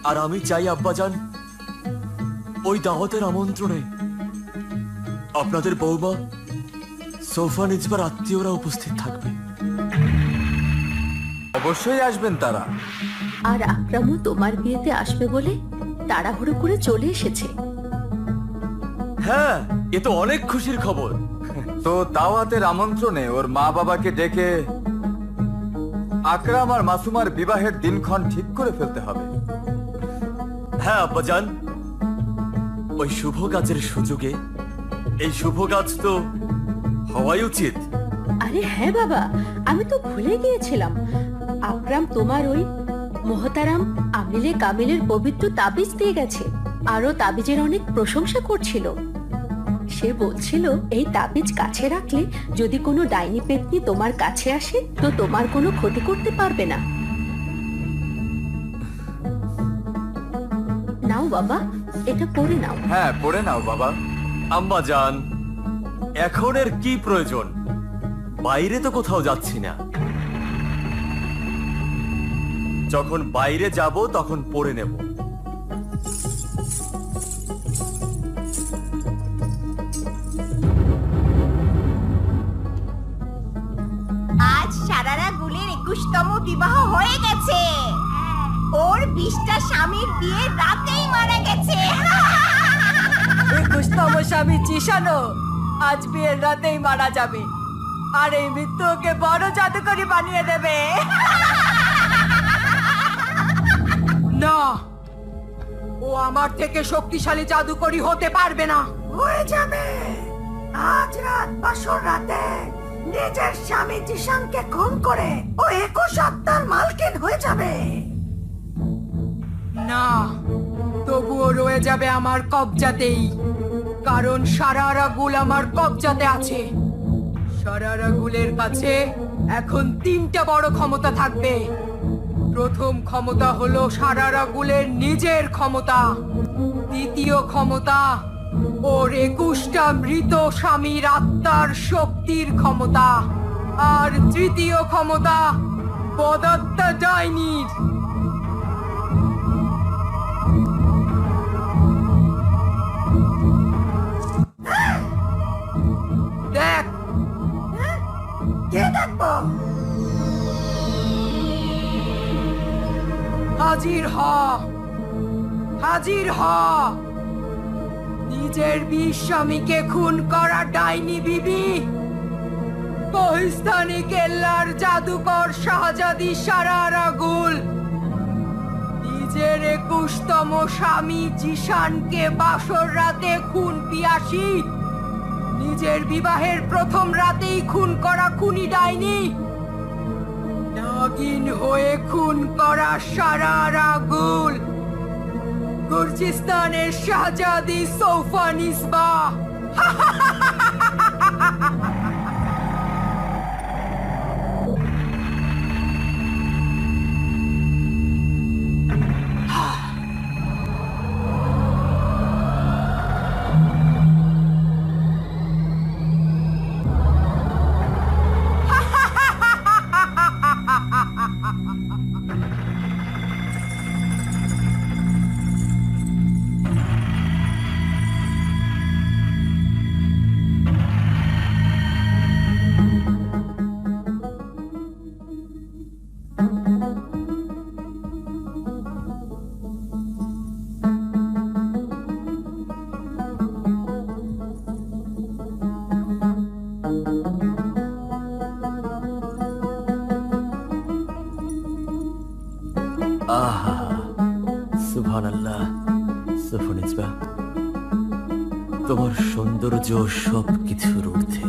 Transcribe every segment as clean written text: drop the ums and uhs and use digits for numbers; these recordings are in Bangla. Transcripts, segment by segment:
আর আমি চাই আব্বাজান ওই দাওয়াতের আমন্ত্রণে আপনাদের বৌমা সোফা নিজবার আত্মীয়রা উপস্থিত থাকবে। অবশ্যই আসবেন তারা। আর আকরামও তোমার বিয়েতে আসবে বলে তাড়াহুড়ো করে চলে এসেছে। হ্যাঁ, এ তো অনেক খুশির খবর। তো দাওয়াতের আমন্ত্রণে ওর মা বাবাকে ডেকে আকরাম আর মাসুমার বিবাহের দিনক্ষণ ঠিক করে ফেলতে হবে। হ্যাঁ আব্বাজান, ওই শুভ কাজের সুযোগে এই শুভ কাজ তো হওয়াই উচিত। আরে হ্যাঁ বাবা, আমি তো ভুলে গিয়েছিলাম। আকরাম তোমার ওই মোহতারাম আমিলে কামিলের পবিত্র তাবিজ দিয়ে গেছে। আরো তাবিজের অনেক প্রশংসা করছিল। সে বলছিল এই তাবিজ কাছে রাখলে যদি কোনো ডাইনি পেতনি তোমার কাছে আসে তো তোমার কোনো ক্ষতি করতে পারবে না। নাও বাবা, এটা পড়ে নাও। হ্যাঁ, পড়ে নাও বাবা। আম্মাজান, এখন এর কি প্রয়োজন? বাইরে তো কোথাও যাচ্ছি না। যখন বাইরে যাব তখন পড়ে নেব। আজ সারারা গুলের 21তম বিবাহ হয়ে গেছে। ওর 20টা স্বামীর বিয়ে রাতেই মারা গেছে। 21তম স্বামী জিশানও আজ বিয়ের রাতেই মারা যাবে। আর এই মৃত্যুকে বড় জাদুকরি বানিয়ে দেবে। না, ও আমার থেকে শক্তিশালী জাদুকরি হতে পারবে না। হয়ে যাবে। আজ রাত বাসর রাতে নিজের স্বামী জিশানকে খুন করে ও 21 আত্মার মালকিন হয়ে যাবে। না, তবুও রয়ে যাবে আমার কবজাতেই। কারণ সারারা গুল আমার কবজাতে আছে। সারারা গুলের কাছে এখন 3টা বড় ক্ষমতা থাকবে। প্রথম ক্ষমতা হলো সারারা গুলের নিজের ক্ষমতা। দ্বিতীয় ক্ষমতা ওর 21টা মৃত স্বামীর আত্মার শক্তির ক্ষমতা। আর তৃতীয় ক্ষমতা বদাত্মা ডাইনির। দেখ, কে দেখবো? হাজির হ, হাজির হ। নিজের 20 স্বামীকে খুন করা ডাইনি বিবি, কোহিস্তানি কেল্লার জাদুকর শাহজাদি সারারা গুল নিজের 21তম স্বামী জিশানকে বাসর রাতে খুন পিয়াসী, নিজের বিবাহের প্রথম রাতেই খুন করা খুনি ডাইনি, নাগিন হয়ে খুন করা সারারা গুল, গুরজিস্তানের শাহজাদি সৌফা নিসবা। আহা, সুবহানাল্লাহ, সুফনিজবা, তোমার সৌন্দর্য সবকিছুর ঊর্ধ্বে।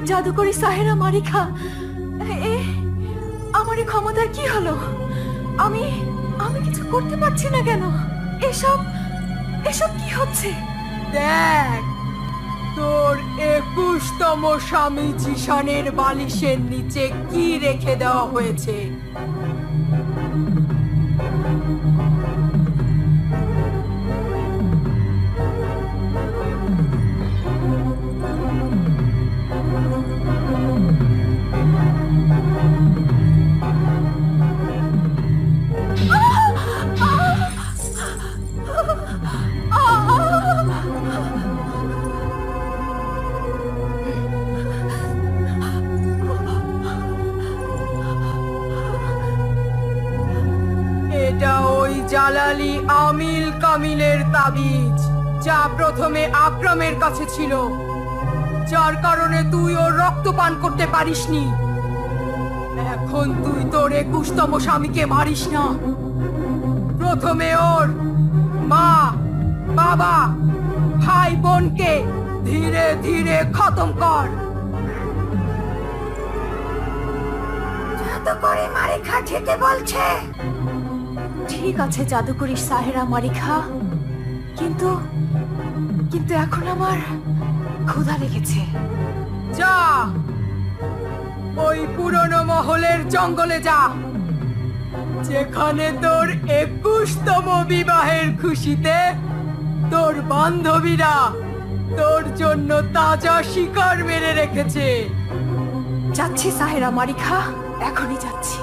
জাদুকরি সাহেরা মারিখা, এ আমার এই ক্ষমতার কি হলো? আমি আমি কিছু করতে পারছি না কেন? এসব এসব কি হচ্ছে? দেখ, তোর 21তম স্বামী জিশানের বালিশের নিচে কি রেখে দেওয়া হয়েছে। এটা ওই জালালি আমিল কামিলের তাবিজ, যা প্রথমে আকরামের কাছে ছিল, যার কারণে তুই ওর রক্ত পান করতে পারিসনি। এখন তুই তোর 21তম স্বামীকে মারিস না, প্রথমে ওর মা, বাবা, ভাই বোনকে ধীরে ধীরে খতম কর। জাদুকরি মারিখা ঠিকই বলছে। ঠিক আছে জাদুকরি সাহেরা মারিখা, কিন্তু কিন্তু এখন আমার ক্ষুধা লেগেছে। যা, ওই পুরনো মহলের জঙ্গলে যা, যেখানে তোর 21তম বিবাহের খুশিতে তোর বান্ধবীরা তোর জন্য তাজা শিকার মেরে রেখেছে। যাচ্ছি সাহেরা মারিখা, এখনই যাচ্ছি।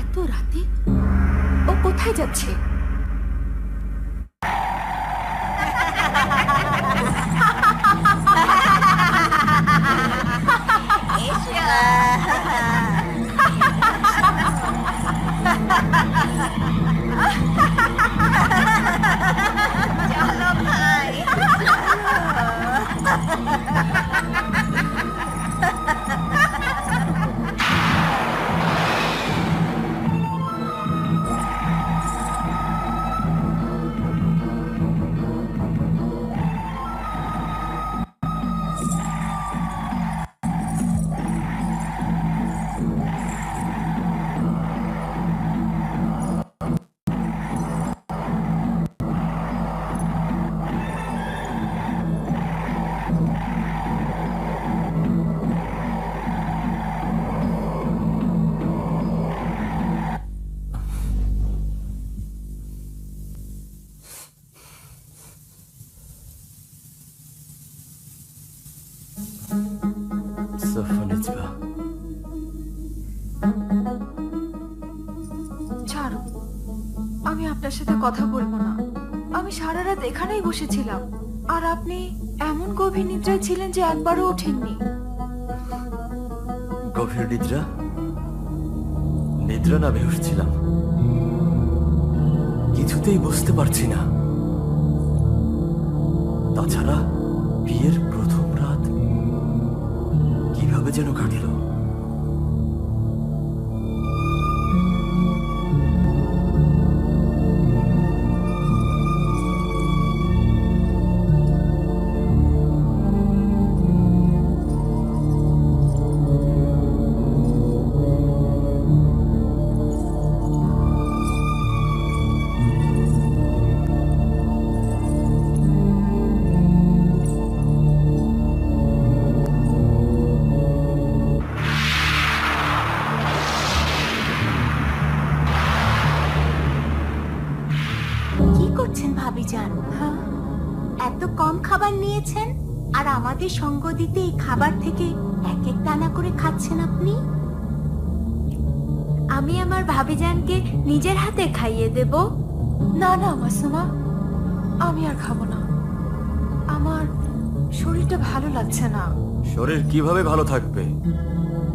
এত রাতে ও কোথায় যাচ্ছে? সফানিজবা, ছাড়ো, আমি আপনার সাথে কথা বলবো না। আমি সারা রাত এখানেই বসেছিলাম, আর আপনি এমন গভীর নিদ্রায় ছিলেন যে একবারও ওঠেননি। গভীর নিদ্রা? নিদ্রা না বেহুশ ছিলাম, কিছুতেই বুঝতে পারছি না। তাছাড়া বিয়ের প্রথম রাত কিভাবে যেন কাটলো। করছেন ভাবিজান? এত কম খাবার নিয়েছেন আর আমাদের সঙ্গ দিতে এই খাবার থেকে এক এক দানা করে খাচ্ছেন আপনি? আমি আমার ভাবিজানকে নিজের হাতে খাইয়ে দেব। না না মাসুমা, আমি আর খাবো না। আমার শরীরটা ভালো লাগছে না। শরীর কিভাবে ভালো থাকবে?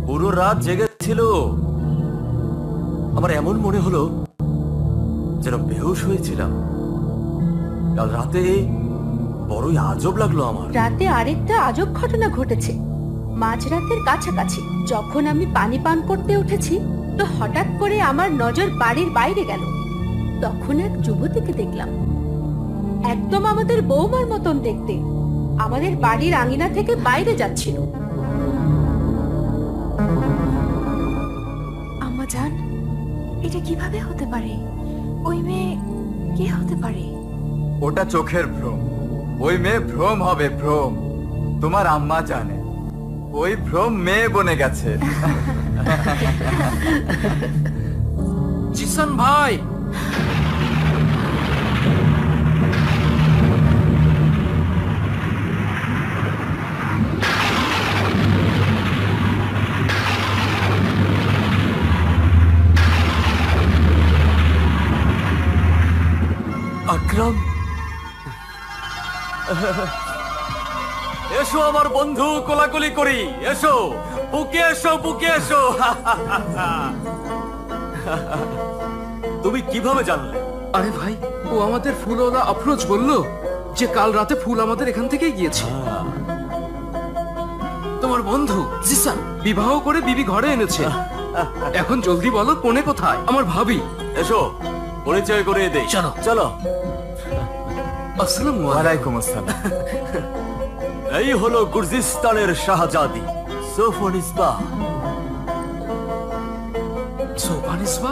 পুরো রাত জেগেছিল। আমার এমন মনে হলো যেন বেহুশ হয়েছিলাম। কাল রাতে বড়ই আজব লাগলো আমার। রাতে আরেকটা আজব ঘটনা ঘটেছে। মাঝরাতের কাছাকাছি যখন আমি পানি পান করতে উঠেছি, তো হঠাৎ করে আমার নজর বাড়ির বাইরে গেল। তখন এক যুবতীকে দেখলাম, একদম আমাদের বৌমার মতন দেখতে, আমাদের বাড়ির আঙিনা থেকে বাইরে যাচ্ছিল। আম্মা জান, এটা কিভাবে হতে পারে? ওই মেয়ে কে হতে পারে? ওটা চোখের ভ্রম। ওই মেয়ে ভ্রম হবে, ভ্রম। তোমার আম্মা জানে ওই ভ্রম মেয়ে বনে গেছে। জিসান ভাই, আকরাম, এসো আমার বন্ধু, কোলাকুলি করি। এসো, বুকে এসো, বুকে এসো। তুমি কিভাবে জানলে? আরে ভাই, ও আমাদের ফুলওয়ালা আফরোজ বললো যে কাল রাতে ফুল আমাদের এখান থেকেই গিয়েছে। তোমার বন্ধু জিসান বিবাহ করে বিবি ঘরে এনেছে। এখন জলদি বলো কোণে কোথায় আমার ভাবি? এসো, পরিচয় করে দেই। চলো। চলো। আসসালামু আলাইকুম। ওয়ালাইকুম আসসালাম। এই হলো গুরজিস্তানের শাহজাদি সোফনিসবা। সোফানিসবা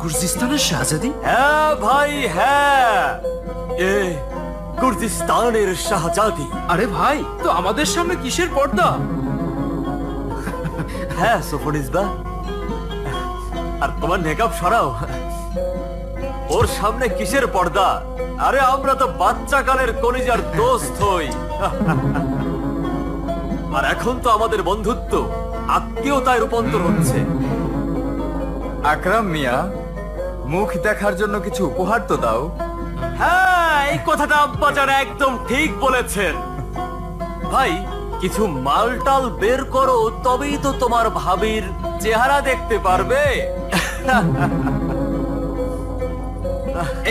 গুরজিস্তানের শাহজাদি? হ্যাঁ ভাই, হ্যাঁ, এ গুরজিস্তানের শাহজাদি। আরে ভাই, তো আমাদের সামনে কিসের পর্দা? হ্যাঁ সোফনিসবা, আর তোমার নেকাব সরাও। ওর সামনে কিসের পর্দা? আরে আমরা তো বাচ্চা কালের কলিজার দোস্ত হই। আর এখন তো আমাদের বন্ধুত্ব আত্মীয়তায় রূপান্তর হচ্ছে। আকরাম মিয়া, মুখ দেখার জন্য কিছু উপহার তো দাও। হ্যাঁ, এই কথাটা আব্বা যারা একদম ঠিক বলেছেন। ভাই, কিছু মালটাল বের করো, তবেই তো তোমার ভাবির চেহারা দেখতে পারবে।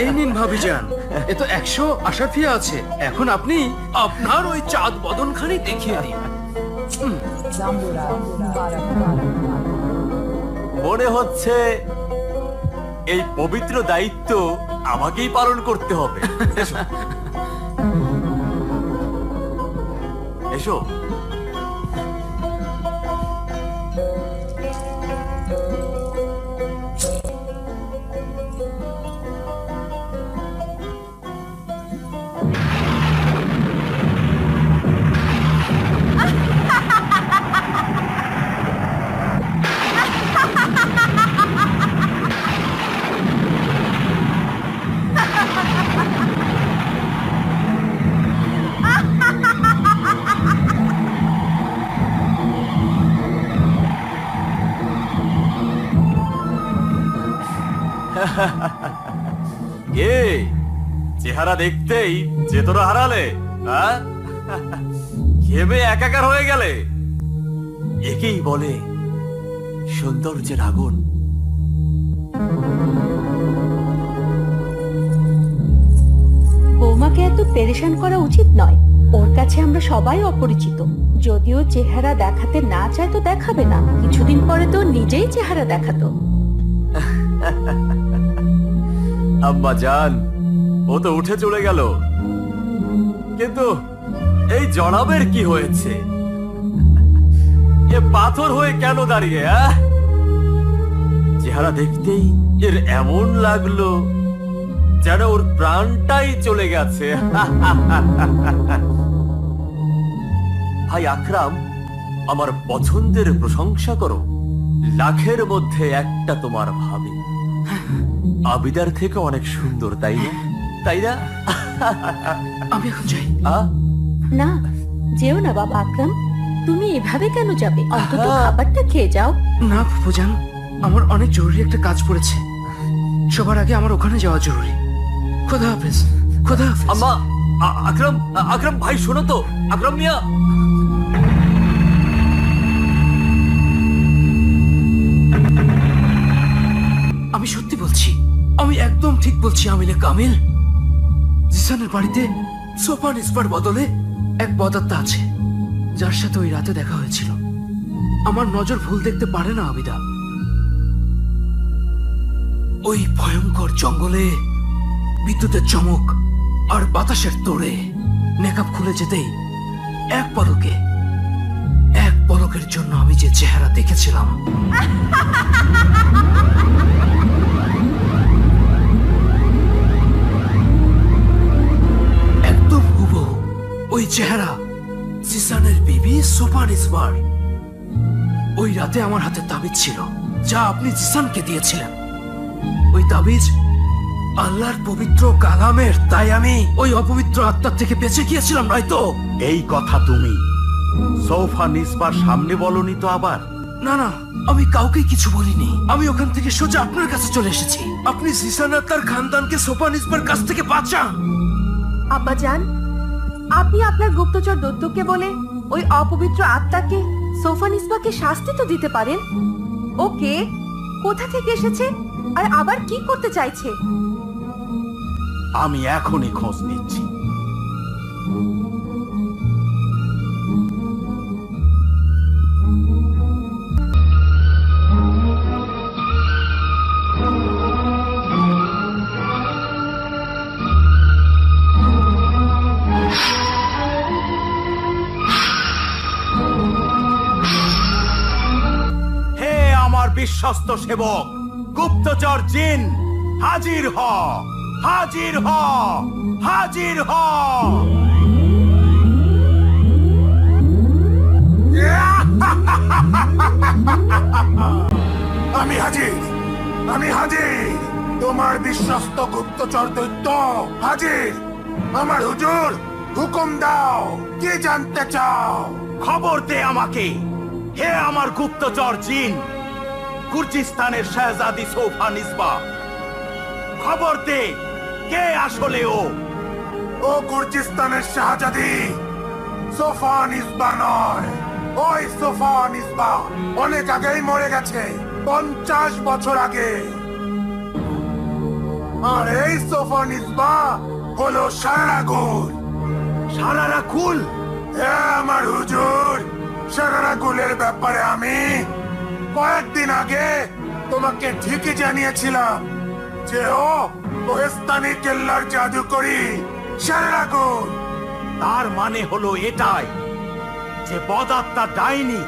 এই নিন ভাবিজান, এ তো 100 আশাফিয়া আছে। এখন আপনি আপনার ওই চাঁদ বদনখানি দেখিয়ে দিন। মনে হচ্ছে এই পবিত্র দায়িত্ব আমাকেই পালন করতে হবে। এসো, এসো। এ চেহারা দেখতেই যে তোরা হারালে, হ্যাঁ? ঘেমে একাকার হয়ে গেলে। একেই বলে সৌন্দর্যের আগুন। বৌমাকে এত পেরেশান করা উচিত নয়। ওর কাছে আমরা সবাই অপরিচিত। যদিও চেহারা দেখাতে না চায় তো দেখাবে না। কিছুদিন পরে তো নিজেই চেহারা দেখাতো। আম্মা জান, ও তো উঠে চলে গেল, কিন্তু এই জনাবের কি হয়েছে? এ পাথর হয়ে কেন দাঁড়িয়ে? চেহারা দেখতেই এর এমন লাগলো যেন ওর প্রাণটাই চলে গেছে। ভাই আকরাম, আমার পছন্দের প্রশংসা করো। লাখের মধ্যে একটা তোমার ভাবি। আবিদার থেকে অনেক সুন্দর, তাই না? তাই না? আমি এখন যাই। না, যেও না বাবা আকরাম, তুমি এভাবে কেন যাবে? অন্তত খাবারটা খেয়ে যাও। না ফুফুজান, আমার অনেক জরুরি একটা কাজ পড়েছে। সবার আগে আমার ওখানে যাওয়া জরুরি। খোদা হাফেজ। খোদা হাফেজ। আম্মা, আকরাম, আকরাম ভাই শোনো তো, আকরাম মিয়া। আমি সত্যি বলছি, আমি একদম ঠিক বলছি আমিলে কামিল। জিসানের বাড়িতে সোফা নিসবার বদলে এক বদাত্মা আছে, যার সাথে ওই রাতে দেখা হয়েছিল। আমার নজর ভুল দেখতে পারে না আবিদা। ওই ভয়ঙ্কর জঙ্গলে বিদ্যুতের চমক আর বাতাসের তোড়ে নেকাব খুলে যেতেই এক পলকের জন্য আমি যে চেহারা দেখেছিলাম, একদম হুবহু ওই চেহারা জিসানের বিবি সোফা নিসবার। ওই রাতে আমার হাতে তাবিজ ছিল, যা আপনি জিসানকে দিয়েছিলেন। ওই তাবিজ আল্লাহর পবিত্র কালামের, তাই আমি ওই অপবিত্র আত্মার থেকে বেঁচে গিয়েছিলাম, নয়তো। এই কথা তুমি সোফা নিসবার সামনে বলনি তো আবার? না না, আমি কাউকে কিছু বলিনি। আমি ওখান থেকে সোজা আপনার কাছে চলে এসেছি। আপনি জিসান আর তার খানদানকে সোফা নিসবার কাছ থেকে বাঁচান। আব্বাজান, আপনি আপনার গুপ্তচর দত্তকে বলে ওই অপবিত্র আত্মাকে সোফা নিসবাকে শাস্তি তো দিতে পারেন। ওকে কোথা থেকে এসেছে আর আবার কি করতে চাইছে? আমি এখনই খোঁজ নিচ্ছি। হে আমার বিশ্বস্ত সেবক গুপ্তচর জিন, হাজির হ, হাজির হ, হাজির হ। আমি হাজির, আমি হাজির। তোমার বিশ্বস্ত গুপ্তচর দৈত্য হাজির। আমার হুজুর, হুকুম দাও, কি জানতে চাও? খবর দে আমাকে, হে আমার গুপ্তচর জিন, কুর্জিস্তানের শাহজাদি সোফা নিসবা। খবর দে, কে আসলে ও? ও কুর্জিস্তানের শাহজাদি সোফা নিসবা নয়। ওই সোফা নিসবা অনেক আগেই মরে গেছে, 50 বছর আগে। আর এই সোফা নিসবা হলো সারাগুল। সারারাকুল? হ্যাঁ আমার হুজুর, সারাগুলের ব্যাপারে আমি কয়েকদিন আগে তোমাকে ঠিকই জানিয়েছিলাম যে ও কোহেস্তানি কেল্লার জাদুকরী সারাগুল। তার মানে হলো এটাই যে বদাত্মা ডাইনি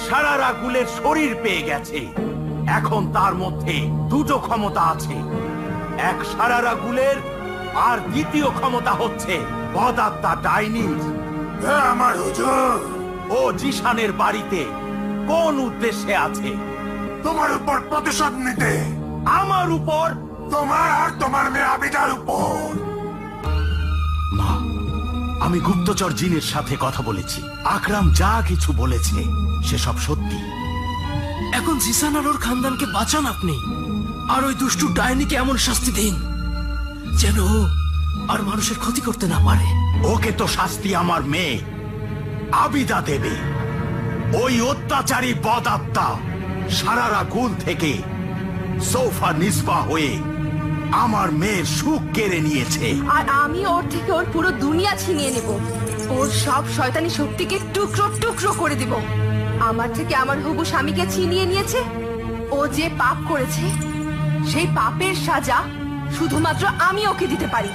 সারারাগুলের শরীর পেয়ে গেছে। এখন তার মধ্যে দুটো ক্ষমতা আছে, এক সারারাগুলের আর দ্বিতীয় ক্ষমতা হচ্ছে বদাত্মা ডাইনির। হ্যাঁ আমার হুজুর। ও জিসানের বাড়িতে কোন উদ্দেশ্যে আছে? তোমার উপর প্রতিশোধ নিতে। আমার উপর? তোমার আর তোমার মেয়ে আবিদার উপর। মা, আমি গুপ্তচর জিনের সাথে কথা বলেছি। আকরাম যা কিছু বলেছে সেসব সত্যি। এখন জিসান আর ওর খানদানকে বাঁচান আপনি, আর ওই দুষ্টু ডাইনিকে এমন শাস্তি দিন যেন ও আর মানুষের ক্ষতি করতে না পারে। ওকে তো শাস্তি আমার মেয়ে আবিদা দেবে। ওই অত্যাচারী বদাত্মা সারারাগুল থেকে সোফা নিসবা হয়ে আমার মেয়ের সুখ কেড়ে নিয়েছে। আর আমি ওর থেকে ওর পুরো দুনিয়া ছিনিয়ে নেব। ওর সব শয়তানি শক্তিকে টুকরো টুকরো করে দিব। আমার থেকে আমার হবু স্বামীকে ছিনিয়ে নিয়েছে। ও যে পাপ করেছে সেই পাপের সাজা শুধুমাত্র আমি ওকে দিতে পারি।